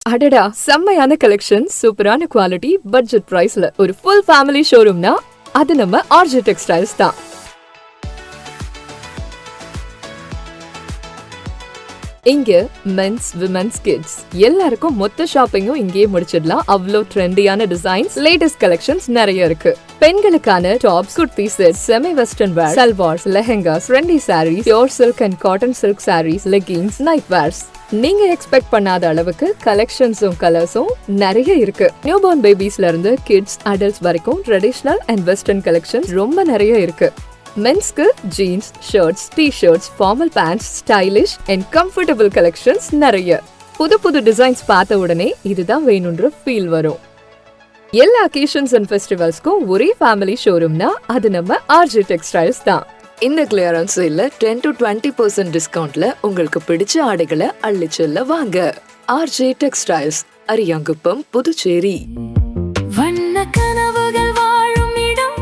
அடடா, செம்மையான கலெக்ஷன், சூப்பரான குவாலிட்டி, பட்ஜெட் பிரைஸ்ல ஒரு ஃபுல் ஃபேமிலி ஷோரூம்னா அது நம்ம ஆர்ஜே டெக்ஸ்டைல்ஸ் தான். இங்க மென்ஸ், விமென்ஸ், கிட்ஸ் எல்லாருக்கும் மொத்த ஷாப்பிங்கும் இங்கேயே முடிச்சிடலாம். அவ்வளோ ட்ரெண்டியான டிசைன்ஸ், லேட்டஸ்ட் கலெக்ஷன்ஸ் நிறைய இருக்கு. பெண்களுக்கான tops, kurti set, semi western wear, salwars, lehengas, trendy saris, pure silk and cotton silk saris, leggings, night wears, நீங்க எக்ஸ்பெக்ட் பண்ணாத அளவுக்கு கலெக்ஷன்ஸும் கலர்ஸும் நிறைய இருக்கு. நியூ பார்ன் பேபிஸ்ல இருந்து கிட்ஸ், அடல்ட்ஸ் வரைக்கும் ட்ரெடிஷனல் அண்ட் வெஸ்டர்ன் கலெக்ஷன்ஸ் ரொம்ப நிறைய இருக்கு. மென்ஸ்க்கு jeans, shirts, T shirts, formal pants, stylish and comfortable collections நிறைய. புது புது டிசைன்ஸ் பார்த்த உடனே இதுதான் வேணும்ன்ற ஃபீல் வரும். எல்லா அக்கேஷன்ஸ் அண்ட் ஃபெஸ்டிவல்ஸ்க்கும் ஒரே ஃபேமிலி ஷோரூம்னா அது நம்ம ஆர்ஜே டெக்ஸ்டைல்ஸ் தான். இந்த கிளியரன்ஸ் இல்ல 10 to 20% டிஸ்கவுண்ட்ல உங்களுக்கு பிடிச்ச ஆடைகளை அள்ளிச்செல்ல வாங்க. RJ textiles, Ariyankuppam, Puducherry. வண்ண கனவுகள் வாழும் இடம்,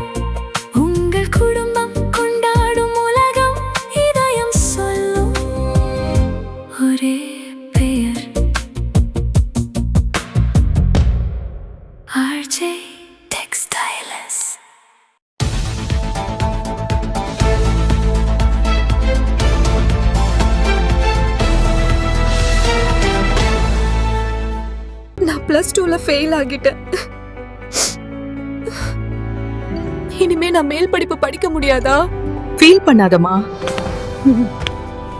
உங்கள் குடும்பம் கொண்டாடும் உலகம், இதயம் சொல்லும் ஒரே பெயர், ஆர்ஜே டெக்ஸ்டைல்ஸ். நான் +2ல ஃபெயில் ஆகிட்டேன். இனிமே நான் மேல் படிப்பு படிக்க முடியாதா? ஃபீல் பண்ணாதமா,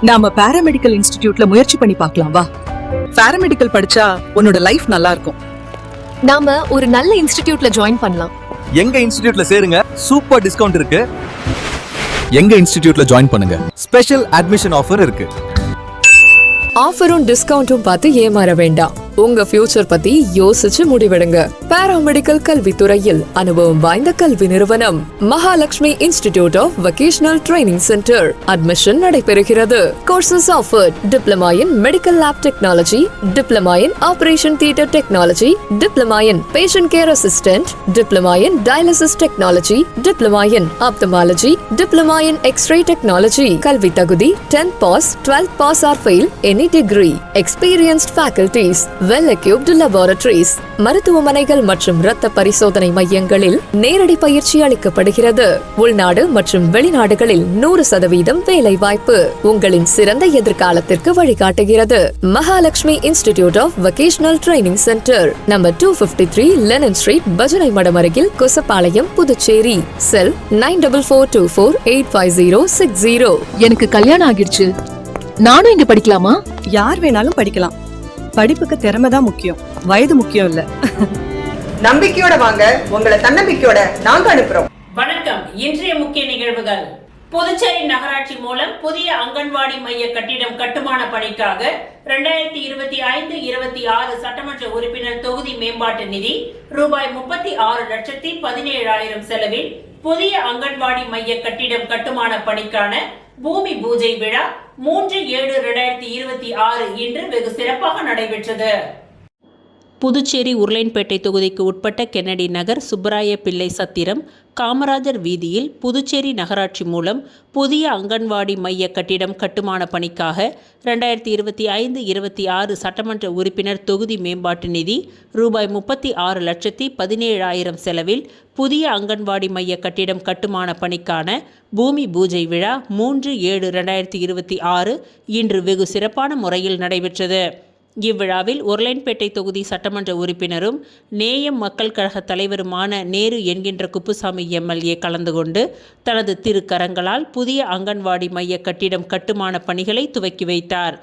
நாம பாராமெடிக்கல் இன்ஸ்டிடியூட்ல முயற்சி பண்ணி பார்க்கலாம் வா. பாராமெடிக்கல் படிச்சா உன்னோட லைஃப் நல்லா இருக்கும். நாம ஒரு நல்ல இன்ஸ்டிடியூட்ல ஜாயின் பண்ணலாம். எங்க இன்ஸ்டிடியூட்ல சேருங்க, சூப்பர் டிஸ்கவுண்ட் இருக்கு. எங்க இன்ஸ்டிடியூட்ல ஜாயின் பண்ணுங்க, ஸ்பெஷல் அட்மிஷன் ஆஃபர் இருக்கு. ஆஃபரும் டிஸ்கவுண்டும் பார்த்து ஏமாற வேண்டாம். உங்க ஃபியூச்சர் பத்தி யோசிச்சு முடிவெடுங்க. பாராமெடிக்கல் கல்வித்துறையில் அனுபவம் வாய்ந்த கல்வி நிறுவனம் Mahalakshmi institute of vocational training centre. Admission நடைபெறுகிறது. Courses offered: diploma in medical lab technology, diploma in operation theatre technology, diploma in patient care assistant, diploma in dialysis technology, diploma in ophthalmology, diploma in X ray technology. கல்வி தகுதி 10th pass, 12th pass or fail, any degree. Experienced faculties, well equipped laboratories, மருத்துவமனைகள் மற்றும் இரத்த பரிசோதனை மையங்களில் நேரடி பயிற்சி அளிக்கப்படுகிறது. உள்நாடு மற்றும் வெளிநாடுகளில் 100% வேலை வாய்ப்பு உங்களின் சிறந்த எதிர்காலத்திற்கு வழிகாட்டுகிறது. Mahalakshmi institute of vocational training centre, number 253 Lenin street, பஜனை மடம் அருகில், கொசப்பாளையம், புதுச்சேரி. செல் 9442485060. எனக்கு கல்யாணம் ஆகிடுச்சு, நானும் இங்க படிக்கலாமா? யார் வேணாலும் படிக்கலாம். படிப்புக்கு திறமை தான் முக்கியம், வயது முக்கியம் இல்ல. நம்பிக்கையோட வாங்க, உங்களை தன்னம்பிக்கையோட நாங்க அனுப்புறோம். வணக்கம். இன்றைய முக்கிய நிகழ்வுகள்: புதுச்சேரி நகராட்சி மூலம் புதிய அங்கன்வாடி மைய கட்டிடம் கட்டுமான பணிக்காக 2025-26 சட்டமன்ற உறுப்பினர் தொகுதி மேம்பாட்டு நிதி ரூபாய் 36,17,000 செலவில் புதிய அங்கன்வாடி மைய கட்டிடம் கட்டுமான பணிக்கான பூமி பூஜை விழா 3/7/2026 இன்று வெகு சிறப்பாக நடைபெற்றது. புதுச்சேரி உருளைன்பேட்டை தொகுதிக்கு உட்பட்ட கென்னடி நகர், சுப்பராய பிள்ளை சத்திரம், காமராஜர் வீதியில் புதுச்சேரி நகராட்சி மூலம் புதிய அங்கன்வாடி மைய கட்டிடம் கட்டுமான பணிக்காக 2025-26 சட்டமன்ற உறுப்பினர் தொகுதி மேம்பாட்டு நிதி ரூபாய் 36,17,000 செலவில் புதிய அங்கன்வாடி மைய கட்டிடம் கட்டுமான பணிக்கான பூமி பூஜை விழா 3/7/2026 இன்று வெகு சிறப்பான முறையில் நடைபெற்றது. இவ்விழாவில் உருளைன்பேட்டை தொகுதி சட்டமன்ற உறுப்பினரும் நேயம் மக்கள் கழக தலைவருமான நேரு என்கின்ற குப்புசாமி MLA கலந்து கொண்டு தனது திருக்கரங்களால் புதிய அங்கன்வாடி மைய கட்டிடம் கட்டுமான பணிகளை துவக்கி வைத்தார்.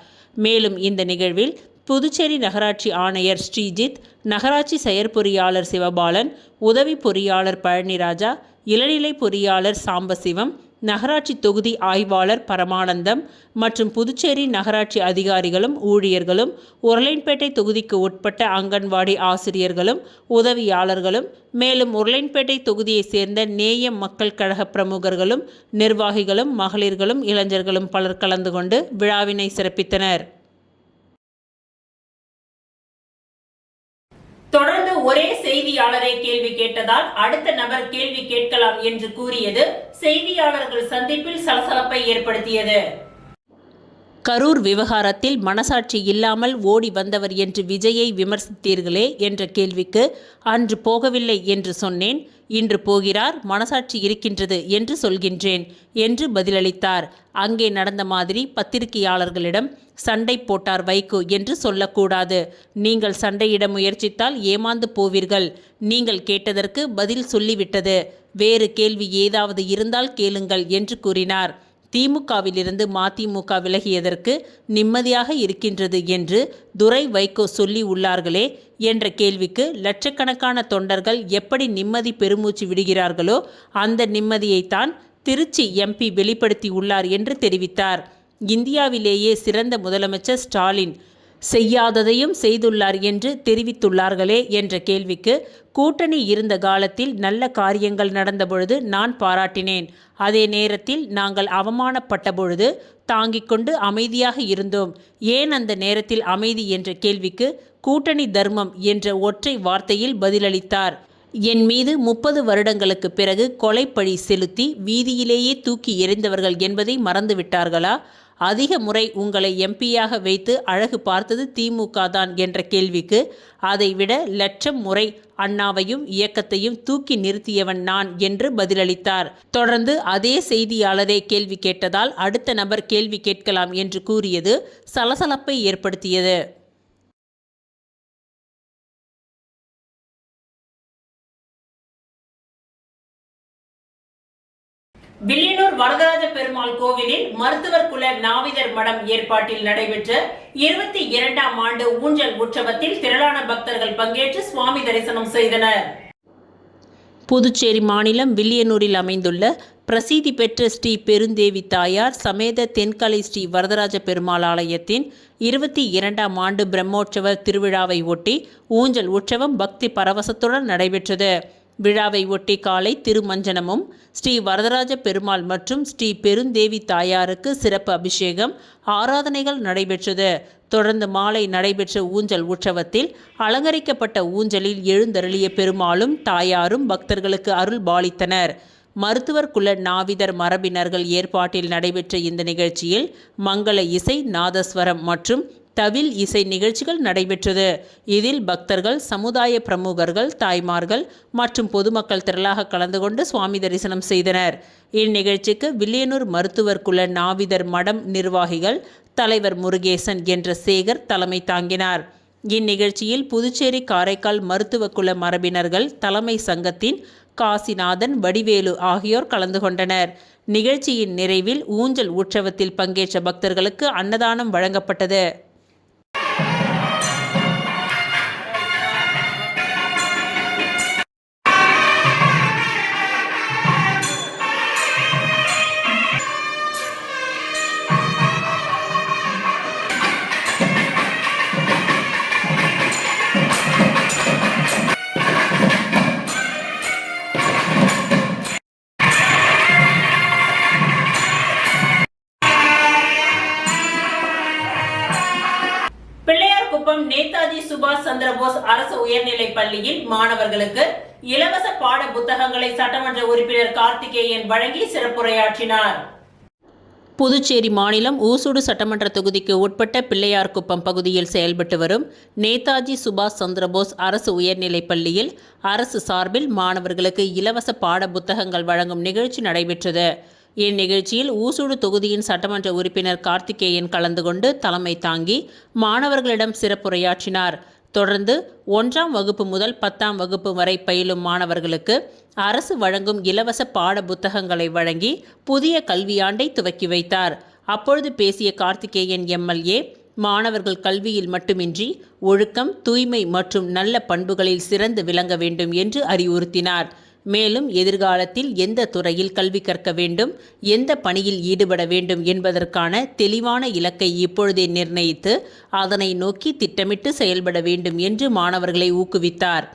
மேலும் இந்த நிகழ்வில் புதுச்சேரி நகராட்சி ஆணையர் ஸ்ரீஜித், நகராட்சி செயற்பொறியாளர் சிவபாலன், உதவி பொறியாளர் பழனிராஜா, இளநிலை பொறியாளர் சாம்பசிவம், நகராட்சி தொகுதி ஆய்வாளர் பரமானந்தம் மற்றும் புதுச்சேரி நகராட்சி அதிகாரிகளும் ஊழியர்களும், உருளைன்பேட்டை தொகுதிக்கு உட்பட்ட அங்கன்வாடி ஆசிரியர்களும் உதவியாளர்களும், மேலும் உருளைன்பேட்டை தொகுதியைச் சேர்ந்த நேயம் மக்கள் கழக பிரமுகர்களும் நிர்வாகிகளும் மகளிர்களும் இளைஞர்களும் பலர் கலந்து கொண்டு விழாவினை சிறப்பித்தனர். தொடர்ந்து ஒரே செய்தியாளரை கேள்வி கேட்டதால் அடுத்த நபர் கேள்வி கேட்கலாம் என்று கூறியது செய்தியாளர்கள் சந்திப்பில் சலசலப்பை ஏற்படுத்தியது. கரூர் விவகாரத்தில் மனசாட்சி இல்லாமல் ஓடி வந்தவர் என்று விஜயை விமர்சித்தீர்களே என்ற கேள்விக்கு அன்று போகவில்லை என்று சொன்னேன், இன்று போகிறார், மனசாட்சி இருக்கின்றது என்று சொல்கின்றேன் என்று பதிலளித்தார். அங்கே நடந்த மாதிரி பத்திரிகையாளர்களிடம் சண்டை போட்டார் வைகோ என்று சொல்லக்கூடாது. நீங்கள் சண்டையிட முயற்சித்தால் ஏமாந்து போவீர்கள். நீங்கள் கேட்டதற்கு பதில் சொல்லிவிட்டது. வேறு கேள்வி ஏதாவது இருந்தால் கேளுங்கள் என்று கூறினார். திமுகவிலிருந்து மதிமுக விலகியதற்கு நிம்மதியாக இருக்கின்றது என்று துரை வைகோ சொல்லி உள்ளார்களே என்ற கேள்விக்கு லட்சக்கணக்கான தொண்டர்கள் எப்படி நிம்மதி பெருமூச்சு விடுகிறார்களோ அந்த நிம்மதியைத்தான் திருச்சி எம்பி வெளிப்படுத்தி உள்ளார் என்று தெரிவித்தார். இந்தியாவிலேயே சிறந்த முதலமைச்சர் ஸ்டாலின் செய்யாததையும் செய்துள்ளார் என்று தெரிவித்துள்ளார்களே என்ற கேள்விக்கு, கூட்டணி இருந்த காலத்தில் நல்ல காரியங்கள் நடந்தபொழுது நான் பாராட்டினேன். அதே நேரத்தில் நாங்கள் அவமானப்பட்ட பொழுது தாங்கிக் கொண்டு அமைதியாக இருந்தோம். ஏன் அந்த நேரத்தில் அமைதி என்ற கேள்விக்கு கூட்டணி தர்மம் என்ற ஒற்றை வார்த்தையில் பதிலளித்தார். என் மீது 30 வருடங்களுக்கு பிறகு கொலைப்பழி செலுத்தி வீதியிலேயே தூக்கி எறிந்தவர்கள் என்பதை மறந்துவிட்டார்களா? அதிக முறை உங்களை எம்பியாக வைத்து அழகு பார்த்தது திமுக தான் என்ற கேள்விக்கு, அதைவிட லட்சம் முறை அண்ணாவையும் இயக்கத்தையும் தூக்கி நிறுத்தியவன் நான் என்று பதிலளித்தார். தொடர்ந்து அதே செய்தியாளரே கேள்வி கேட்டதால் அடுத்த நபர் கேள்வி கேட்கலாம் என்று கூறியது சலசலப்பை ஏற்படுத்தியது. வில்லியனூர் வரதராஜ பெருமாள் கோவிலில் மருத்துவர் குல நாவிதர் மடம் ஏற்பாட்டில் நடைபெற்ற 22ஆம் ஆண்டு ஊஞ்சல் உற்சவத்தில் திரளான பக்தர்கள் பங்கேற்று சுவாமி தரிசனம் செய்தனர். புதுச்சேரி மாநிலம் வில்லியனூரில் அமைந்துள்ள பிரசித்தி பெற்ற ஸ்ரீ பெருந்தேவி தாயார் சமேத தென்கலை ஸ்ரீ வரதராஜ பெருமாள் ஆலயத்தின் 22ஆம் ஆண்டு பிரம்மோற்சவ திருவிழாவை ஒட்டி ஊஞ்சல் உற்சவம் பக்தி பரவசத்துடன் நடைபெற்றது. விழாவை ஒட்டி காலை திருமஞ்சனமும், ஸ்ரீ வரதராஜ பெருமாள் மற்றும் ஸ்ரீ பெருந்தேவி தாயாருக்கு சிறப்பு அபிஷேகம், ஆராதனைகள் நடைபெற்றது. தொடர்ந்து மாலை நடைபெற்ற ஊஞ்சல் உற்சவத்தில் அலங்கரிக்கப்பட்ட ஊஞ்சலில் எழுந்தருளிய பெருமாளும் தாயாரும் பக்தர்களுக்கு அருள் பாலித்தனர். மருத்துவர் குல நாவிதர் மரபினர்கள் ஏற்பாட்டில் நடைபெற்ற இந்த நிகழ்ச்சியில் மங்கள இசை, நாதஸ்வரம் மற்றும் தவில் இசை நிகழ்ச்சிகள் நடைபெற்றது. இதில் பக்தர்கள், சமுதாய பிரமுகர்கள், தாய்மார்கள் மற்றும் பொதுமக்கள் திரளாக கலந்து கொண்டு சுவாமி தரிசனம் செய்தனர். இந்நிகழ்ச்சிக்கு வில்லியனூர் மருத்துவர் குல நாவிதர் மடம் நிர்வாகிகள் தலைவர் முருகேசன் என்ற சேகர் தலைமை தாங்கினார். இந்நிகழ்ச்சியில் புதுச்சேரி காரைக்கால் மருத்துவ குல மரபினர்கள் தலைமை சங்கத்தின் காசிநாதன், வடிவேலு ஆகியோர் கலந்து கொண்டனர். நிகழ்ச்சியின் நிறைவில் ஊஞ்சல் உற்சவத்தில் பங்கேற்ற பக்தர்களுக்கு அன்னதானம் வழங்கப்பட்டது. பிள்ளையார்குப்பம் நேதாஜி சுபாஷ் சந்திரபோஸ் அரசு உயர்நிலைப் பள்ளியில் மாணவர்களுக்கு இலவச பாட புத்தகங்களை சட்டமன்ற உறுப்பினர் கார்த்திகேயன் வழங்கி சிறப்புரையாற்றினார். புதுச்சேரி மாநிலம் ஊசுடு சட்டமன்ற தொகுதிக்கு உட்பட்ட பிள்ளையார்குப்பம் பகுதியில் செயல்பட்டு வரும் நேதாஜி சுபாஷ் சந்திரபோஸ் அரசு உயர்நிலைப் பள்ளியில் அரசு சார்பில் மாணவர்களுக்கு இலவச பாட புத்தகங்கள் வழங்கும் நிகழ்ச்சி நடைபெற்றது. இந்நிகழ்ச்சியில் ஊசுடு தொகுதியின் சட்டமன்ற உறுப்பினர் கார்த்திகேயன் கலந்து கொண்டு தலைமை தாங்கி மாணவர்களிடம் சிறப்புரையாற்றினார். தொடர்ந்து 1ஆம் வகுப்பு முதல் 10ஆம் வகுப்பு வரை பயிலும் மாணவர்களுக்கு அரசு வழங்கும் இலவச பாட புத்தகங்களை வழங்கி புதிய கல்வியாண்டை துவக்கி வைத்தார். அப்பொழுது பேசிய கார்த்திகேயன் எம்எல்ஏ, மாணவர்கள் கல்வியில் மட்டுமின்றி ஒழுக்கம், தூய்மை மற்றும் நல்ல பண்புகளில் சிறந்து விளங்க வேண்டும் என்று அறிவுறுத்தினார். மேலும் எதிர்காலத்தில் எந்த துறையில் கல்வி கற்க வேண்டும், எந்த பணியில் ஈடுபட வேண்டும் என்பதற்கான தெளிவான இலக்கை இப்பொழுதே நிர்ணயித்து அதனை நோக்கி திட்டமிட்டு செயல்பட வேண்டும் என்று மாணவர்களை ஊக்குவித்தார்.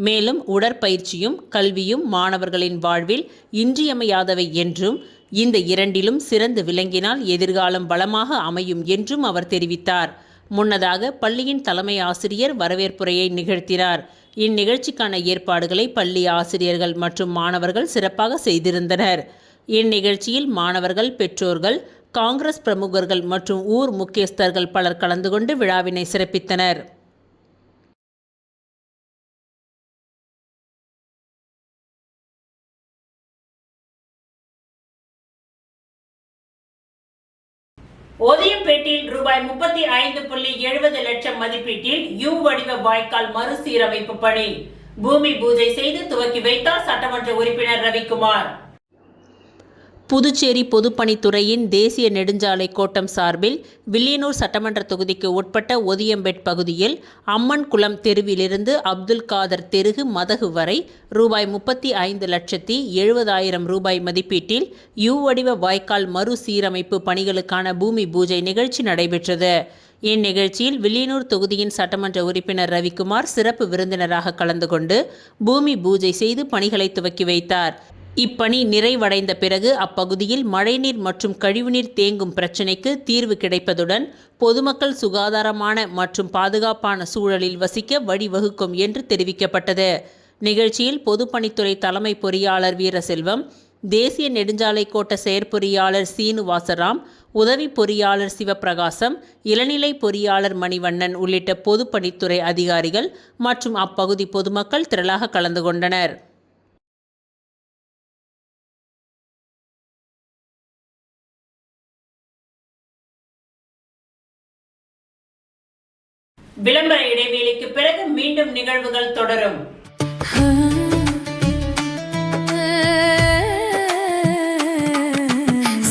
மேலும் உடற்பயிற்சியும் கல்வியும் மாணவர்களின் வாழ்வில் இன்றியமையாதவை என்றும் இந்த இரண்டிலும் சிறந்து விளங்கினால் எதிர்காலம் வளமாக அமையும் என்றும் அவர் தெரிவித்தார். முன்னதாக பள்ளியின் தலைமை ஆசிரியர் வரவேற்புரையை நிகழ்த்தினார். இந்நிகழ்ச்சிக்கான ஏற்பாடுகளை பள்ளி ஆசிரியர்கள் மற்றும் மாணவர்கள் சிறப்பாக செய்திருந்தனர். இந்நிகழ்ச்சியில் மாணவர்கள், பெற்றோர்கள், காங்கிரஸ் பிரமுகர்கள் மற்றும் ஊர் முக்கியஸ்தர்கள் பலர் கலந்து கொண்டு விழாவினை சிறப்பித்தனர். ஓதியம்பேட்டில் ரூபாய் 35.70 லட்சம் மதிப்பீட்டில் யூ வடிவ வாய்க்கால் மறுசீரமைப்பு பணி பூமி பூஜை செய்து துவக்கி வைத்தார் சட்டமன்ற உறுப்பினர் ரவிக்குமார். புதுச்சேரி பொதுப்பணித்துறையின் தேசிய நெடுஞ்சாலை கோட்டம் சார்பில் வில்லியனூர் சட்டமன்ற தொகுதிக்கு உட்பட்ட ஒதியம்பேட் பகுதியில் அம்மன் குளம் தெருவிலிருந்து அப்துல் காதர் தெருகு மதகு வரை ரூபாய் 35,70,000 ரூபாய் மதிப்பீட்டில் யூ வடிவ வாய்க்கால் மறுசீரமைப்பு பணிகளுக்கான பூமி பூஜை நிகழ்ச்சி நடைபெற்றது. இந்நிகழ்ச்சியில் வில்லியனூர் தொகுதியின் சட்டமன்ற உறுப்பினர் ரவிக்குமார் சிறப்பு விருந்தினராக கலந்து கொண்டு பூமி பூஜை செய்து பணிகளை துவக்கி வைத்தார். இப்பணி நிறைவடைந்த பிறகு அப்பகுதியில் மழைநீர் மற்றும் கழிவுநீர் தேங்கும் பிரச்சினைக்கு தீர்வு கிடைப்பதுடன் பொதுமக்கள் சுகாதாரமான மற்றும் பாதுகாப்பான சூழலில் வசிக்க வழிவகுக்கும் என்று தெரிவிக்கப்பட்டது. நிகழ்ச்சியில் பொதுப்பணித்துறை தலைமை பொறியாளர் வீரசெல்வம், தேசிய நெடுஞ்சாலை கோட்ட செயற்பொறியாளர் சீனுவாசராம், உதவி பொறியாளர் சிவபிரகாசம், இளநிலை பொறியாளர் மணிவண்ணன் உள்ளிட்ட பொதுப்பணித்துறை அதிகாரிகள் மற்றும் அப்பகுதி பொதுமக்கள் திரளாக கலந்து கொண்டனர். விளம்பர இடைவேளைக்கு பிறகு மீண்டும் நிகழ்வுகள் தொடரும்.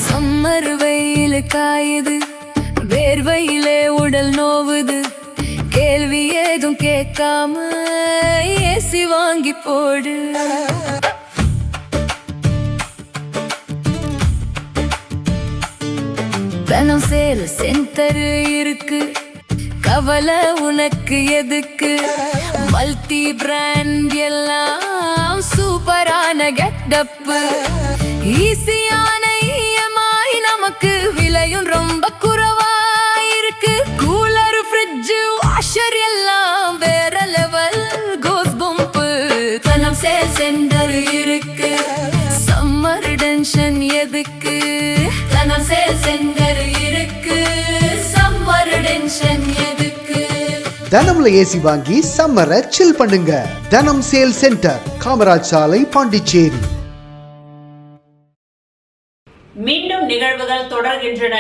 சம்மர் வெயில் காயுது, வேர்வையிலே உடல் நோவுது, கேள்வி ஏதும் கேட்காம ஏசி வாங்கி போடு. தனம் சேல் சென்டர் இருக்கு, கவலை உனக்கு எதுக்கு, மல்டி பிராண்ட் எல்லாம் சூப்பரான கெட்டப்பு, ஈஸியான EMI நமக்கு விலையும் ரொம்ப குறைவா இருக்கு, கூலர் ஃப்ரிட்ஜ் வாஷர் எல்லாம் வேற லெவல் கோஸ் பம்பு. தனம் சேல் சென்டர் இருக்கு, சம்மர் டென்ஷன் எதுக்கு, தனம் சேல் சென்டர் இருக்கு, சம்மர் டென்ஷன் எதுக்கு. தனம்ல ஏசி வாங்கி சம்மரை சில் பண்ணுங்க. தனம் சேல் சென்டர், காமராஜ் சாலை, பாண்டிச்சேரி. மீண்டும் நிகழ்வுகள் தொடர்கின்றன.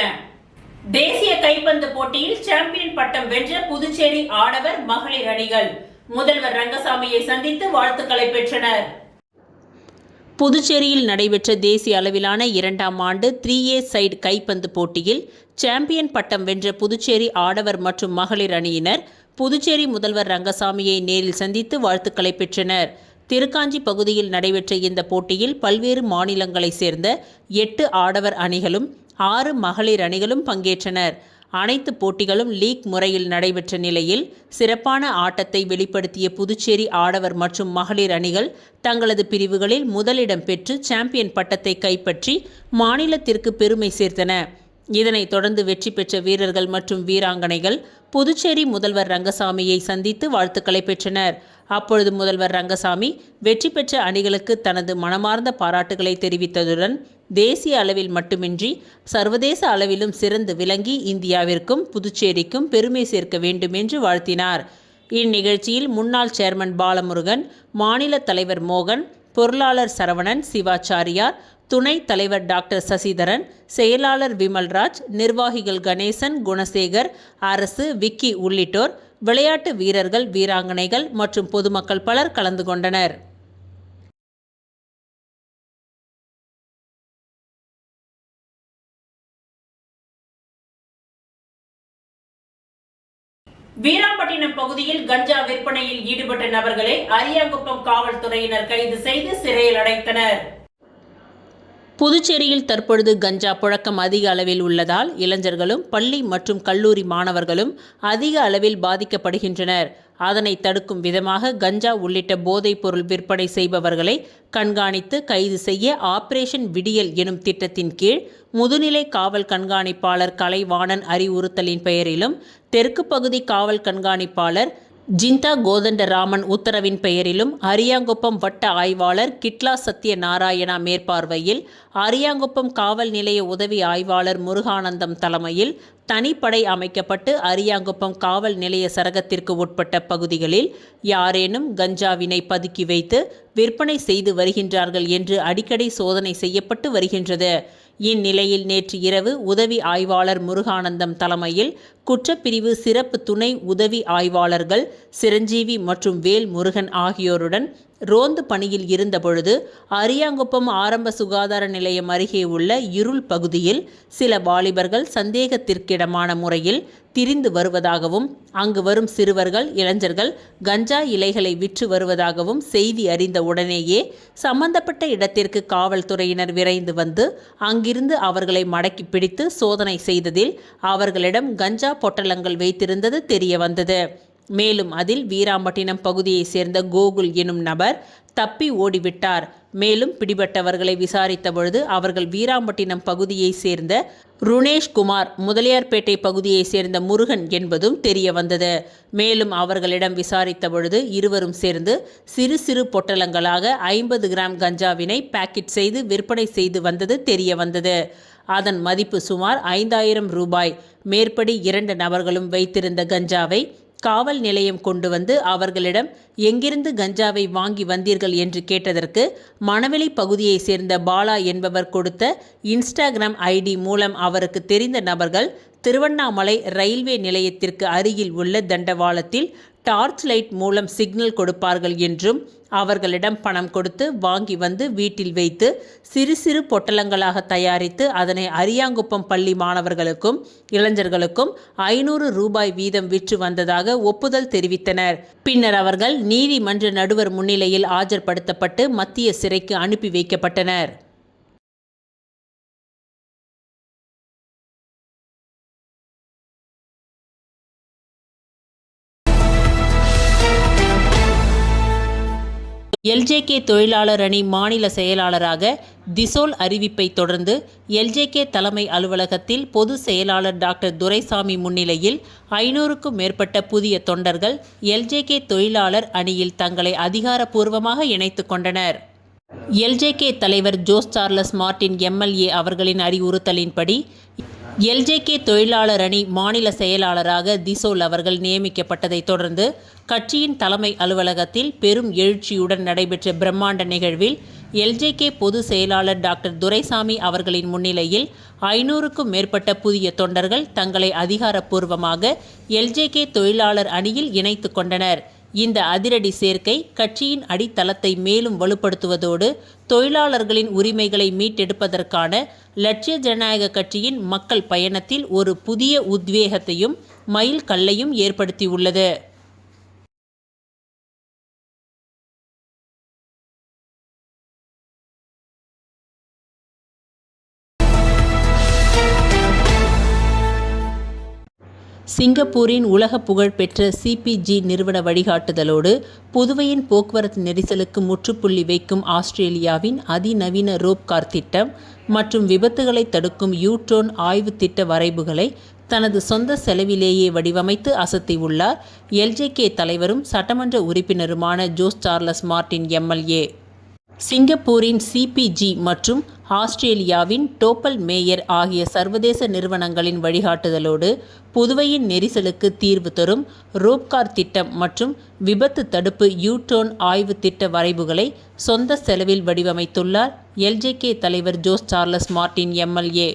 தேசிய கைப்பந்து போட்டியில் சாம்பியன் பட்டம் வென்ற புதுச்சேரி ஆடவர் மகளிர் அணிகள் முதல்வர் ரங்கசாமியை சந்தித்து வாழ்த்துக்களை பெற்றனர். புதுச்சேரியில் நடைபெற்ற தேசிய அளவிலான 2ஆம் ஆண்டு 3A சைடு கைப்பந்து போட்டியில் சாம்பியன் பட்டம் வென்ற புதுச்சேரி ஆடவர் மற்றும் மகளிர் அணியினர் புதுச்சேரி முதல்வர் ரங்கசாமியை நேரில் சந்தித்து வாழ்த்துக்களை பெற்றனர். திருக்காஞ்சி பகுதியில் நடைபெற்ற இந்த போட்டியில் பல்வேறு மாநிலங்களைச் சேர்ந்த 8 ஆடவர் அணிகளும் 6 மகளிர் அணிகளும் பங்கேற்றனர். அனைத்து போட்டிகளும் லீக் முறையில் நடைபெற்ற நிலையில் சிறப்பான ஆட்டத்தை வெளிப்படுத்திய புதுச்சேரி ஆடவர் மற்றும் மகளிர் அணிகள் தங்களது பிரிவுகளில் முதலிடம் பெற்று சாம்பியன் பட்டத்தை கைப்பற்றி மாநிலத்திற்கு பெருமை சேர்த்தன. இதனைத் தொடர்ந்து வெற்றி பெற்ற வீரர்கள் மற்றும் வீராங்கனைகள் புதுச்சேரி முதல்வர் ரங்கசாமியை சந்தித்து வாழ்த்துக்களை பெற்றனர். அப்பொழுது முதல்வர் ரங்கசாமி வெற்றி பெற்ற அணிகளுக்கு தனது மனமார்ந்த பாராட்டுகளை தெரிவித்ததுடன் தேசிய அளவில் மட்டுமின்றி சர்வதேச அளவிலும் சிறந்து விளங்கி இந்தியாவிற்கும் புதுச்சேரிக்கும் பெருமை சேர்க்க வேண்டும் என்று வாழ்த்தினார். இந்நிகழ்ச்சியில் முன்னாள் சேர்மன் பாலமுருகன், மாநில தலைவர் மோகன், பொருளாளர் சரவணன், சிவாச்சாரியார், துணைத் தலைவர் டாக்டர் சசிதரன், செயலாளர் விமல்ராஜ், நிர்வாகிகள் கணேசன், குணசேகர், அரசு, விக்கி உள்ளிட்டோர், விளையாட்டு வீரர்கள், வீராங்கனைகள் மற்றும் பொதுமக்கள் பலர் கலந்து கொண்டனர். வீராம்பட்டினம் பகுதியில் கஞ்சா விற்பனையில் ஈடுபட்ட நபர்களை அரியாங்குப்பம் காவல்துறையினர் கைது செய்து சிறையில் அடைத்தனர். புதுச்சேரியில் தற்பொழுது கஞ்சா புழக்கம் அதிக அளவில் உள்ளதால் இளைஞர்களும் பள்ளி மற்றும் கல்லூரி மாணவர்களும் அதிக அளவில் பாதிக்கப்படுகின்றனர். அதனை தடுக்கும் விதமாக கஞ்சா உள்ளிட்ட போதைப் பொருள் விற்பனை செய்பவர்களை கண்காணித்து கைது செய்ய ஆபரேஷன் விடியல் எனும் திட்டத்தின் கீழ் முதுநிலை காவல் கண்காணிப்பாளர் கலைவாணன் அறிவுறுத்தலின் பெயரிலும் தெற்கு பகுதி காவல் கண்காணிப்பாளர் ஜிந்தா கோதண்டராமன் உத்தரவின் பெயரிலும் அரியாங்குப்பம் வட்ட ஆய்வாளர் கிட்லா சத்ய நாராயணா மேற்பார்வையில் அரியாங்குப்பம் காவல் நிலைய உதவி ஆய்வாளர் முருகானந்தம் தலைமையில் தனிப்படை அமைக்கப்பட்டு அரியாங்குப்பம் காவல் நிலைய சரகத்திற்கு உட்பட்ட பகுதிகளில் யாரேனும் கஞ்சாவினை பதுக்கி வைத்து விற்பனை செய்து வருகின்றார்கள் என்று அடிக்கடி சோதனை செய்யப்பட்டு வருகின்றது. இந்நிலையில் நேற்று இரவு உதவி ஆய்வாளர் முருகானந்தம் தலைமையில் குற்றப்பிரிவு சிறப்பு துணை உதவி ஆய்வாளர்கள் சிரஞ்சீவி மற்றும் வேல் முருகன் ஆகியோருடன் ரோந்து பணியில் இருந்தபொழுது அரியாங்குப்பம் ஆரம்ப சுகாதார நிலையம் அருகே உள்ள இருள் பகுதியில் சில வாலிபர்கள் சந்தேகத்திற்கிடமான முறையில் திரிந்து வருவதாகவும் அங்கு வரும் சிறுவர்கள் இளைஞர்கள் கஞ்சா இலைகளை விற்று வருவதாகவும் செய்தி அறிந்த உடனேயே சம்பந்தப்பட்ட இடத்திற்கு காவல்துறையினர் விரைந்து வந்து அங்கிருந்து அவர்களை மடக்கி பிடித்து சோதனை செய்ததில் அவர்களிடம் கஞ்சா பொட்டலங்கள் வைத்திருந்தது தெரிய வந்தது. மேலும் அதில் வீராம்பட்டினம் பகுதியைச் சேர்ந்த கோகுல் எனும் நபர் தப்பி ஓடிவிட்டார். மேலும் பிடிபட்டவர்களை விசாரித்த பொழுது அவர்கள் வீராம்பட்டினம் பகுதியைச் சேர்ந்த ருணேஷ்குமார், முதலியார்பேட்டை பகுதியைச் சேர்ந்த முருகன் என்பதும் தெரிய வந்தது. மேலும் அவர்களிடம் விசாரித்த பொழுது இருவரும் சேர்ந்து சிறு சிறு பொட்டலங்களாக 50 கிராம் கஞ்சாவினை பாக்கெட் செய்து விற்பனை செய்து வந்தது தெரிய வந்தது. அதன் மதிப்பு சுமார் 5000 ரூபாய். மேற்படி 2 நபர்களும் வைத்திருந்த கஞ்சாவை காவல் நிலையம் கொண்டு வந்து அவர்களிடம் எங்கிருந்து கஞ்சாவை வாங்கி வந்தீர்கள் என்று கேட்டதற்கு மணவெளி பகுதியைச் சேர்ந்த பாலா என்பவர் கொடுத்த இன்ஸ்டாகிராம் ஐடி மூலம் அவருக்கு தெரிந்த நபர்கள் திருவண்ணாமலை ரயில்வே நிலையத்திற்கு அருகில் உள்ள தண்டவாளத்தில் டார்ச் லைட் மூலம் சிக்னல் கொடுப்பார்கள் என்றும் அவர்களிடம் பணம் கொடுத்து வாங்கி வந்து வீட்டில் வைத்து சிறு சிறு பொட்டலங்களாக தயாரித்து அதனை அரியாங்குப்பம் பள்ளி மாணவர்களுக்கும் இளைஞர்களுக்கும் 500 ரூபாய் வீதம் விற்று வந்ததாக ஒப்புதல் தெரிவித்தனர். பின்னர் அவர்கள் நீதிமன்ற நடுவர் முன்னிலையில் ஆஜர்படுத்தப்பட்டு மத்திய சிறைக்கு அனுப்பி வைக்கப்பட்டனர். எல்ஜேகே தொழிலாளர் அணி மாநில செயலாளராக திசோல் அறிவிப்பை தொடர்ந்து எல்ஜேகே தலைமை அலுவலகத்தில் பொதுச் செயலாளர் டாக்டர் துரைசாமி முன்னிலையில் 500க்கும் மேற்பட்ட புதிய தொண்டர்கள் எல்ஜேகே தொழிலாளர் அணியில் தங்களை அதிகாரப்பூர்வமாக இணைத்து கொண்டனர். எல்ஜேகே தலைவர் ஜோஸ் சார்லஸ் மார்டின் எம்எல்ஏ அவர்களின் அறிவுறுத்தலின்படி எல்ஜேகே தொழிலாளர் அணி மாநில செயலாளராக திசோல் அவர்கள் நியமிக்கப்பட்டதைத் தொடர்ந்து கட்சியின் தலைமை அலுவலகத்தில் பெரும் எழுச்சியுடன் நடைபெற்ற பிரம்மாண்ட நிகழ்வில் எல்ஜேகே பொதுச் செயலாளர் டாக்டர் துரைசாமி அவர்களின் முன்னிலையில் 500க்கும் மேற்பட்ட புதிய தொண்டர்கள் தங்களை அதிகாரப்பூர்வமாக எல்ஜேகே தொழிலாளர் அணியில் இணைத்து கொண்டனர். இந்த அதிரடி சேர்க்கை கட்சியின் அடித்தளத்தை மேலும் வலுப்படுத்துவதோடு தொழிலாளர்களின் உரிமைகளை மீட்டெடுப்பதற்கான லட்சிய ஜனநாயக கட்சியின் மக்கள் பயணத்தில் ஒரு புதிய உத்வேகத்தையும் மைல் கல்லையும் ஏற்படுத்தியுள்ளது. சிங்கப்பூரின் உலக புகழ்பெற்ற சிபிஜி நிறுவன வழிகாட்டுதலோடு புதுவையின் போக்குவரத்து நெரிசலுக்கு முற்றுப்புள்ளி வைக்கும் ஆஸ்திரேலியாவின் அதிநவீன ரோப் கார் திட்டம் மற்றும் விபத்துகளை தடுக்கும் யூட்ரோன் ஆய்வு திட்ட வரைவுகளை தனது சொந்த செலவிலேயே வடிவமைத்து அசத்தியுள்ளார் எல்ஜேகே தலைவரும் சட்டமன்ற உறுப்பினருமான ஜோஸ் சார்லஸ் மார்டின் எம்எல்ஏ. சிங்கப்பூரின் சிபிஜி மற்றும் ஆஸ்திரேலியாவின் டோப்பல் மேயர் ஆகிய சர்வதேச நிறுவனங்களின் வழிகாட்டுதலோடு புதுவையின் நெரிசலுக்கு தீர்வு தரும் ரோப்கார் திட்டம் மற்றும் விபத்து தடுப்பு யூட்ரோன் ஆய்வு திட்ட வரைவுகளை சொந்த செலவில் வடிவமைத்துள்ளார் எல்ஜேகே தலைவர் ஜோஸ் சார்லஸ் மார்டின் எம்எல்ஏ.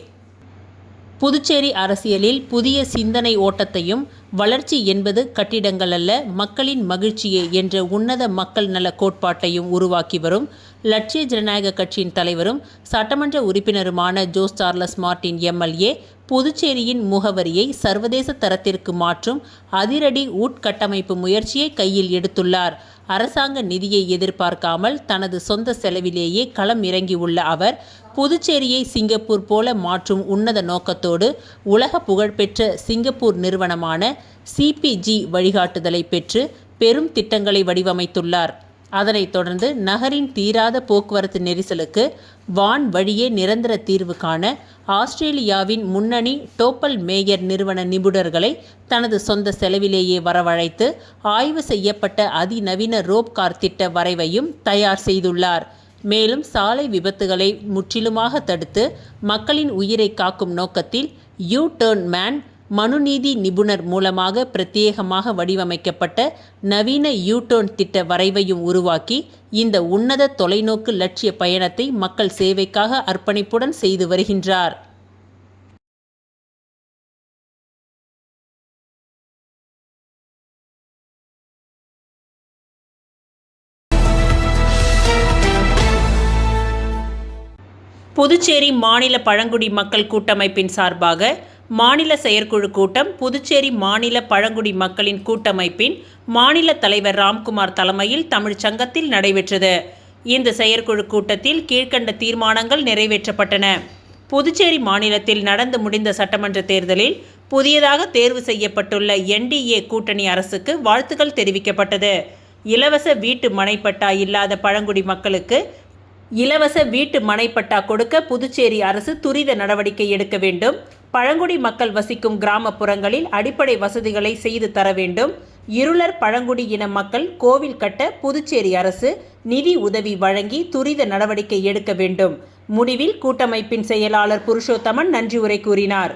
புதுச்சேரி அரசியலில் புதிய சிந்தனை ஓட்டத்தையும் வளர்ச்சி என்பது கட்டிடங்கள் அல்ல மக்களின் மகிழ்ச்சியே என்ற உன்னத மக்கள் நல கோட்பாட்டையும் உருவாக்கி வரும் லட்சிய ஜனநாயக கட்சியின் தலைவரும் சட்டமன்ற உறுப்பினருமான ஜோஸ் சார்லஸ் மார்டின் எம்எல்ஏ புதுச்சேரியின் முகவரியை சர்வதேச தரத்திற்கு மாற்றும் அதிரடி உட்கட்டமைப்பு முயற்சியை கையில் எடுத்துள்ளார். அரசாங்க நிதியை எதிர்பார்க்காமல் தனது சொந்த செலவிலேயே களம் இறங்கியுள்ள அவர் புதுச்சேரியை சிங்கப்பூர் போல மாற்றும் உன்னத நோக்கத்தோடு உலக புகழ்பெற்ற சிங்கப்பூர் நிறுவனமான சிபிஜி வழிகாட்டுதலை பெற்று பெரும் திட்டங்களை வடிவமைத்துள்ளார். அதனைத் தொடர்ந்து நகரின் தீராத போக்குவரத்து நெரிசலுக்கு வான் வழியே நிரந்தர தீர்வு காண ஆஸ்திரேலியாவின் முன்னணி டோப்பல் மேயர் நிறுவன நிபுணர்களை தனது சொந்த செலவிலேயே வரவழைத்து ஆய்வு செய்யப்பட்ட அதிநவீன ரோப் கார் திட்ட வரைவையும் தயார் செய்துள்ளார். மேலும் சாலை விபத்துகளை முற்றிலுமாக தடுத்து மக்களின் உயிரை காக்கும் நோக்கத்தில் யூ டர்ன் மேன் மனுநீதி நிபுணர் மூலமாக பிரத்யேகமாக வடிவமைக்கப்பட்ட நவீன யூடர்ன் திட்ட வரைவையும் உருவாக்கி இந்த உன்னத தொலைநோக்கு லட்சிய பயணத்தை மக்கள் சேவைக்காக அர்ப்பணிப்புடன் செய்து வருகின்றார். புதுச்சேரி மாநில பழங்குடி மக்கள் கூட்டமைப்பின் சார்பாக மாநில செயற்குழு கூட்டம் புதுச்சேரி மாநில பழங்குடி மக்களின் கூட்டமைப்பின் மாநில தலைவர் ராம்குமார் தலைமையில் தமிழ்ச்சங்கத்தில் நடைபெற்றது. இந்த செயற்குழு கூட்டத்தில் கீழ்க்கண்ட தீர்மானங்கள் நிறைவேற்றப்பட்டன. புதுச்சேரி மாநிலத்தில் நடந்து முடிந்த சட்டமன்ற தேர்தலில் புதியதாக தேர்வு செய்யப்பட்டுள்ள NDA கூட்டணி அரசுக்கு வாழ்த்துக்கள் தெரிவிக்கப்பட்டது. இலவச வீட்டு மனைப்பட்டா இல்லாத பழங்குடி மக்களுக்கு இலவச வீட்டு மனைப்பட்டா கொடுக்க புதுச்சேரி அரசு துரித நடவடிக்கை எடுக்க வேண்டும். பழங்குடி மக்கள் வசிக்கும் கிராமப்புறங்களில் அடிப்படை வசதிகளை செய்து தர வேண்டும். இருளர் பழங்குடி இன மக்கள் கோவில் கட்ட புதுச்சேரி அரசு நிதி உதவி வழங்கி துரித நடவடிக்கை எடுக்க வேண்டும். முடிவில் கூட்டமைப்பின் செயலாளர் புருஷோத்தமன் நன்றி உரை கூறினார்.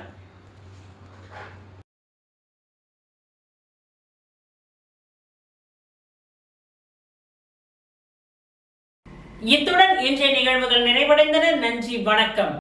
இத்துடன் இன்றைய நிகழ்வுகள் நிறைவடைந்தன. நன்றி, வணக்கம்.